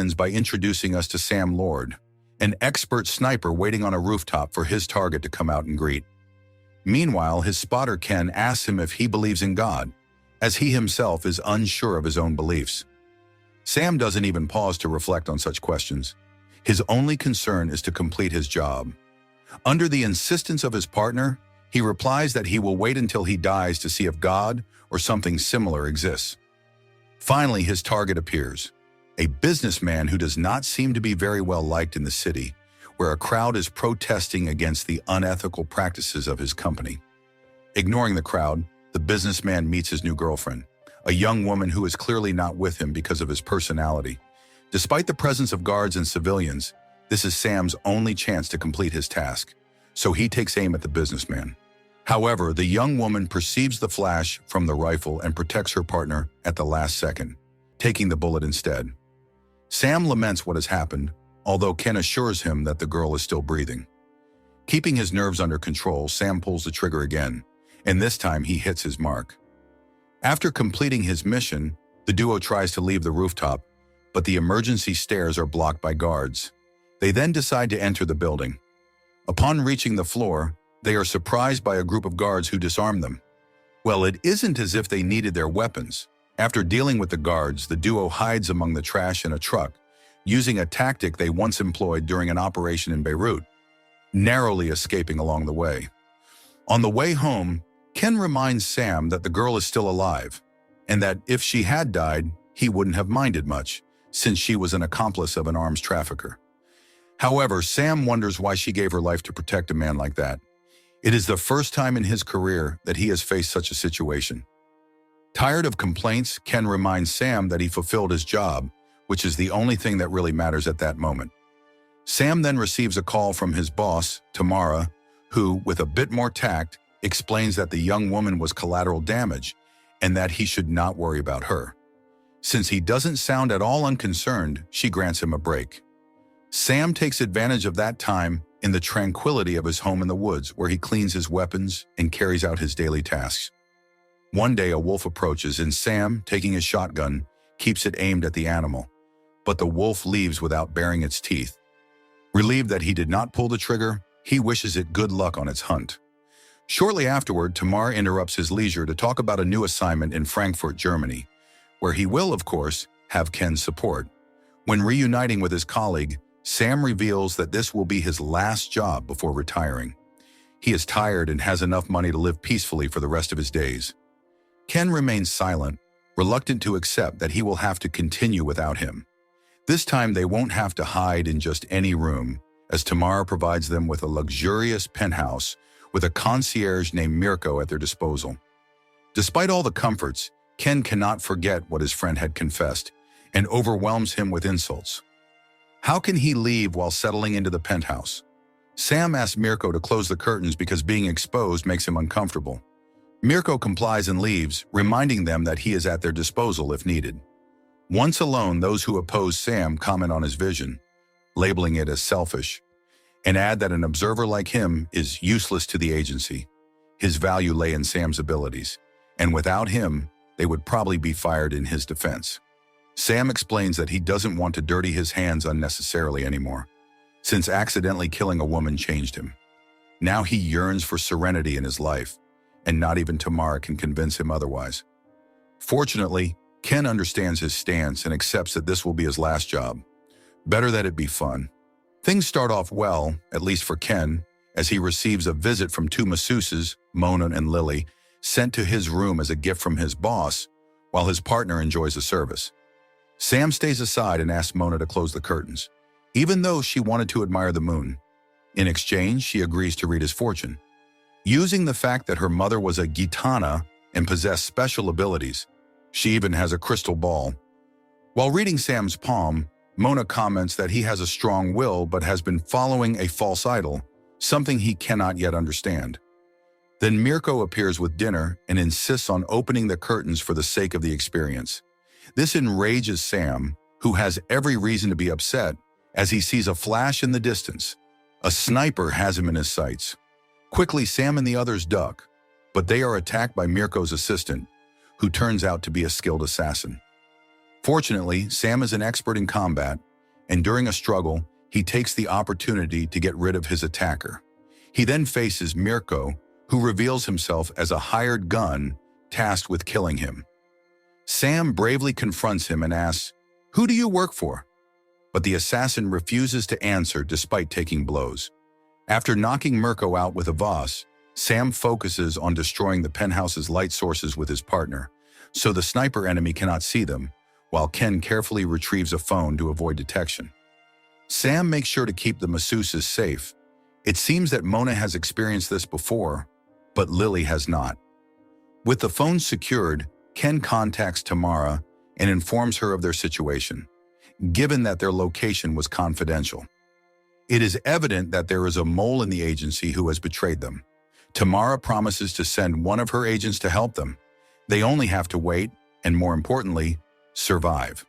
begins by introducing us to Sam Lord, an expert sniper waiting on a rooftop for his target to come out and greet. Meanwhile, his spotter Ken asks him if he believes in God, as he himself is unsure of his own beliefs. Sam doesn't even pause to reflect on such questions. His only concern is to complete his job. Under the insistence of his partner, he replies that he will wait until he dies to see if God or something similar exists. Finally, his target appears, a businessman who does not seem to be very well liked in the city, where a crowd is protesting against the unethical practices of his company. Ignoring the crowd, the businessman meets his new girlfriend, a young woman who is clearly not with him because of his personality. Despite the presence of guards and civilians, this is Sam's only chance to complete his task, so he takes aim at the businessman. However, the young woman perceives the flash from the rifle and protects her partner at the last second, taking the bullet instead. Sam laments what has happened, although Ken assures him that the girl is still breathing. Keeping his nerves under control, Sam pulls the trigger again, and this time he hits his mark. After completing his mission, the duo tries to leave the rooftop, but the emergency stairs are blocked by guards. They then decide to enter the building. Upon reaching the floor, they are surprised by a group of guards who disarm them. Well, it isn't as if they needed their weapons. After dealing with the guards, the duo hides among the trash in a truck, using a tactic they once employed during an operation in Beirut, narrowly escaping along the way. On the way home, Ken reminds Sam that the girl is still alive, and that if she had died, he wouldn't have minded much, since she was an accomplice of an arms trafficker. However, Sam wonders why she gave her life to protect a man like that. It is the first time in his career that he has faced such a situation. Tired of complaints, Ken reminds Sam that he fulfilled his job, which is the only thing that really matters at that moment. Sam then receives a call from his boss, Tamara, who, with a bit more tact, explains that the young woman was collateral damage and that he should not worry about her. Since he doesn't sound at all unconcerned, she grants him a break. Sam takes advantage of that time in the tranquility of his home in the woods, where he cleans his weapons and carries out his daily tasks. One day, a wolf approaches, and Sam, taking his shotgun, keeps it aimed at the animal, but the wolf leaves without baring its teeth. Relieved that he did not pull the trigger, he wishes it good luck on its hunt. Shortly afterward, Tamar interrupts his leisure to talk about a new assignment in Frankfurt, Germany, where he will, of course, have Ken's support. When reuniting with his colleague, Sam reveals that this will be his last job before retiring. He is tired and has enough money to live peacefully for the rest of his days. Ken remains silent, reluctant to accept that he will have to continue without him. This time they won't have to hide in just any room, as Tamara provides them with a luxurious penthouse with a concierge named Mirko at their disposal. Despite all the comforts, Ken cannot forget what his friend had confessed and overwhelms him with insults. How can he leave while settling into the penthouse? Sam asks Mirko to close the curtains because being exposed makes him uncomfortable. Mirko complies and leaves, reminding them that he is at their disposal if needed. Once alone, those who oppose Sam comment on his vision, labeling it as selfish, and add that an observer like him is useless to the agency. His value lay in Sam's abilities, and without him, they would probably be fired in his defense. Sam explains that he doesn't want to dirty his hands unnecessarily anymore, since accidentally killing a woman changed him. Now he yearns for serenity in his life, and not even Tamara can convince him otherwise. Fortunately, Ken understands his stance and accepts that this will be his last job. Better that it be fun. Things start off well, at least for Ken, as he receives a visit from two masseuses, Mona and Lily, sent to his room as a gift from his boss, while his partner enjoys the service. Sam stays aside and asks Mona to close the curtains, even though she wanted to admire the moon. In exchange, she agrees to read his fortune. Using the fact that her mother was a gitana and possessed special abilities, she even has a crystal ball. While reading Sam's palm, Mona comments that he has a strong will but has been following a false idol, something he cannot yet understand. Then Mirko appears with dinner and insists on opening the curtains for the sake of the experience. This enrages Sam, who has every reason to be upset, as he sees a flash in the distance. A sniper has him in his sights. Quickly, Sam and the others duck, but they are attacked by Mirko's assistant, who turns out to be a skilled assassin. Fortunately, Sam is an expert in combat, and during a struggle, he takes the opportunity to get rid of his attacker. He then faces Mirko, who reveals himself as a hired gun tasked with killing him. Sam bravely confronts him and asks, "Who do you work for?" But the assassin refuses to answer despite taking blows. After knocking Mirko out with a vase, Sam focuses on destroying the penthouse's light sources with his partner, so the sniper enemy cannot see them, while Ken carefully retrieves a phone to avoid detection. Sam makes sure to keep the masseuses safe. It seems that Mona has experienced this before, but Lily has not. With the phone secured, Ken contacts Tamara and informs her of their situation, given that their location was confidential. It is evident that there is a mole in the agency who has betrayed them. Tamara promises to send one of her agents to help them. They only have to wait, and more importantly, survive.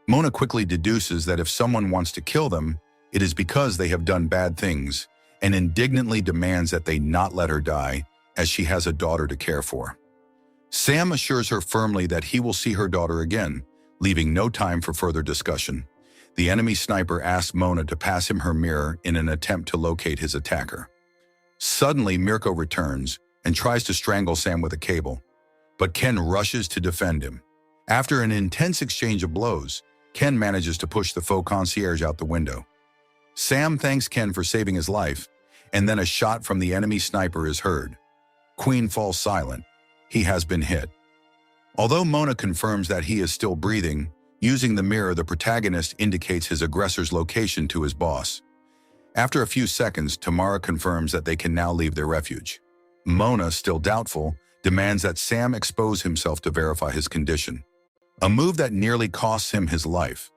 Mona quickly deduces that if someone wants to kill them, it is because they have done bad things, and indignantly demands that they not let her die, as she has a daughter to care for. Sam assures her firmly that he will see her daughter again, leaving no time for further discussion. The enemy sniper asks Mona to pass him her mirror in an attempt to locate his attacker. Suddenly, Mirko returns and tries to strangle Sam with a cable, but Ken rushes to defend him. After an intense exchange of blows, Ken manages to push the faux concierge out the window. Sam thanks Ken for saving his life, and then a shot from the enemy sniper is heard. Queen falls silent. He has been hit. Although Mona confirms that he is still breathing, using the mirror, the protagonist indicates his aggressor's location to his boss. After a few seconds, Tamara confirms that they can now leave their refuge. Mona, still doubtful, demands that Sam expose himself to verify his condition, a move that nearly costs him his life.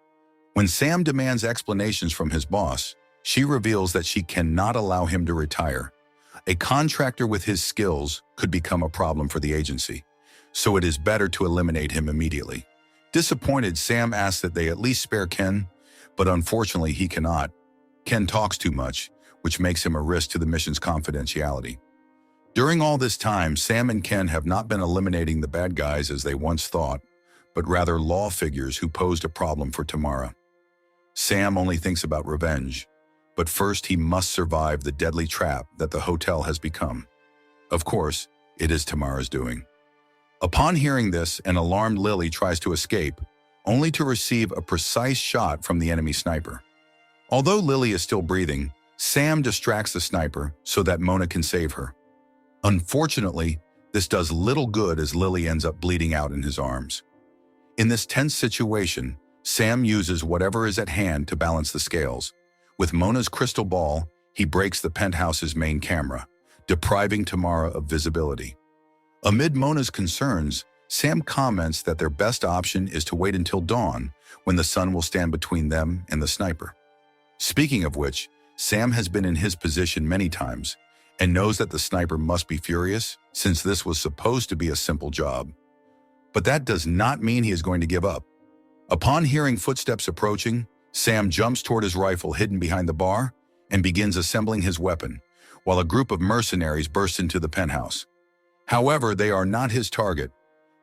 When Sam demands explanations from his boss, she reveals that she cannot allow him to retire. A contractor with his skills could become a problem for the agency, so it is better to eliminate him immediately. Disappointed, Sam asks that they at least spare Ken, but unfortunately he cannot. Ken talks too much, which makes him a risk to the mission's confidentiality. During all this time, Sam and Ken have not been eliminating the bad guys as they once thought, but rather law figures who posed a problem for Tamara. Sam only thinks about revenge, but first he must survive the deadly trap that the hotel has become. Of course, it is Tamara's doing. Upon hearing this, an alarmed Lily tries to escape, only to receive a precise shot from the enemy sniper. Although Lily is still breathing, Sam distracts the sniper so that Mona can save her. Unfortunately, this does little good as Lily ends up bleeding out in his arms. In this tense situation, Sam uses whatever is at hand to balance the scales. With Mona's crystal ball, he breaks the penthouse's main camera, depriving Tamara of visibility. Amid Mona's concerns, Sam comments that their best option is to wait until dawn, when the sun will stand between them and the sniper. Speaking of which, Sam has been in his position many times and knows that the sniper must be furious, since this was supposed to be a simple job. But that does not mean he is going to give up. Upon hearing footsteps approaching, Sam jumps toward his rifle hidden behind the bar and begins assembling his weapon, while a group of mercenaries burst into the penthouse. However, they are not his target.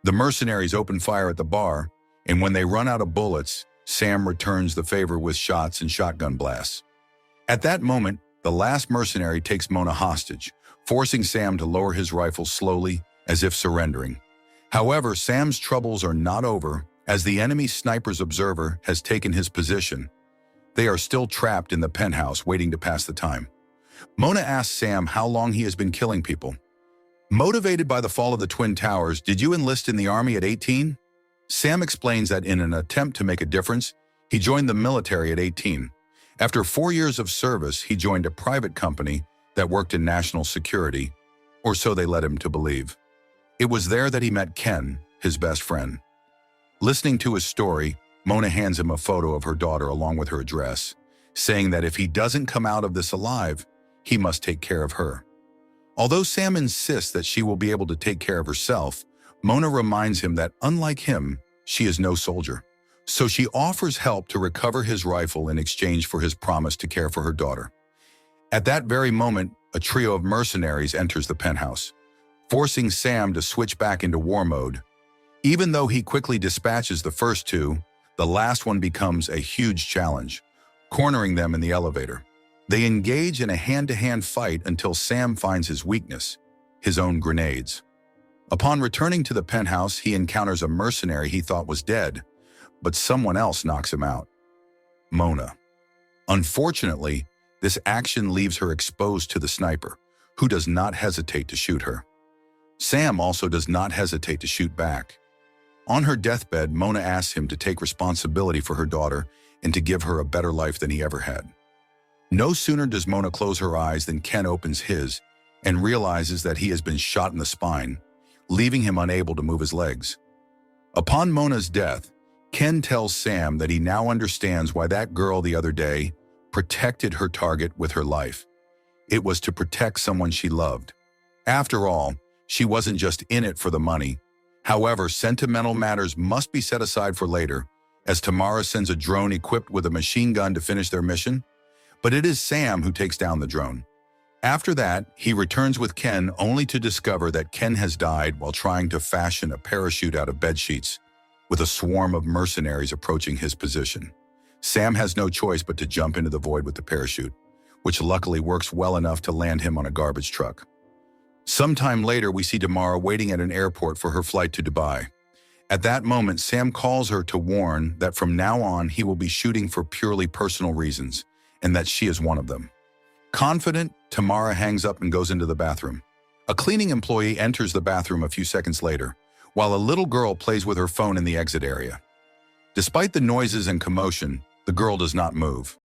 The mercenaries open fire at the bar, and when they run out of bullets, Sam returns the favor with shots and shotgun blasts. At that moment, the last mercenary takes Mona hostage, forcing Sam to lower his rifle slowly, as if surrendering. However, Sam's troubles are not over, as the enemy sniper's observer has taken his position. They are still trapped in the penthouse, waiting to pass the time. Mona asks Sam how long he has been killing people. Motivated by the fall of the Twin Towers, did you enlist in the army at 18? Sam explains that in an attempt to make a difference, he joined the military at 18. After 4 years of service, he joined a private company that worked in national security, or so they led him to believe. It was there that he met Ken, his best friend. Listening to his story, Mona hands him a photo of her daughter along with her address, saying that if he doesn't come out of this alive, he must take care of her. Although Sam insists that she will be able to take care of herself, Mona reminds him that, unlike him, she is no soldier. So she offers help to recover his rifle in exchange for his promise to care for her daughter. At that very moment, a trio of mercenaries enters the penthouse, forcing Sam to switch back into war mode. Even though he quickly dispatches the first two, The last one becomes a huge challenge, cornering them in the elevator. They engage in a hand-to-hand fight until Sam finds his weakness, his own grenades. Upon returning to the penthouse, he encounters a mercenary he thought was dead, but someone else knocks him out. Mona. Unfortunately, this action leaves her exposed to the sniper, who does not hesitate to shoot her. Sam also does not hesitate to shoot back. On her deathbed, Mona asks him to take responsibility for her daughter and to give her a better life than he ever had. No sooner does Mona close her eyes than Ken opens his and realizes that he has been shot in the spine, leaving him unable to move his legs. Upon Mona's death, Ken tells Sam that he now understands why that girl the other day protected her target with her life. It was to protect someone she loved. After all, she wasn't just in it for the money. However, sentimental matters must be set aside for later, as Tamara sends a drone equipped with a machine gun to finish their mission. But it is Sam who takes down the drone. After that, he returns with Ken only to discover that Ken has died while trying to fashion a parachute out of bedsheets, with a swarm of mercenaries approaching his position. Sam has no choice but to jump into the void with the parachute, which luckily works well enough to land him on a garbage truck. Sometime later, we see Tamara waiting at an airport for her flight to Dubai. At that moment, Sam calls her to warn that from now on he will be shooting for purely personal reasons, and that she is one of them. Confident, Tamara hangs up and goes into the bathroom. A cleaning employee enters the bathroom a few seconds later, while a little girl plays with her phone in the exit area. Despite the noises and commotion, the girl does not move.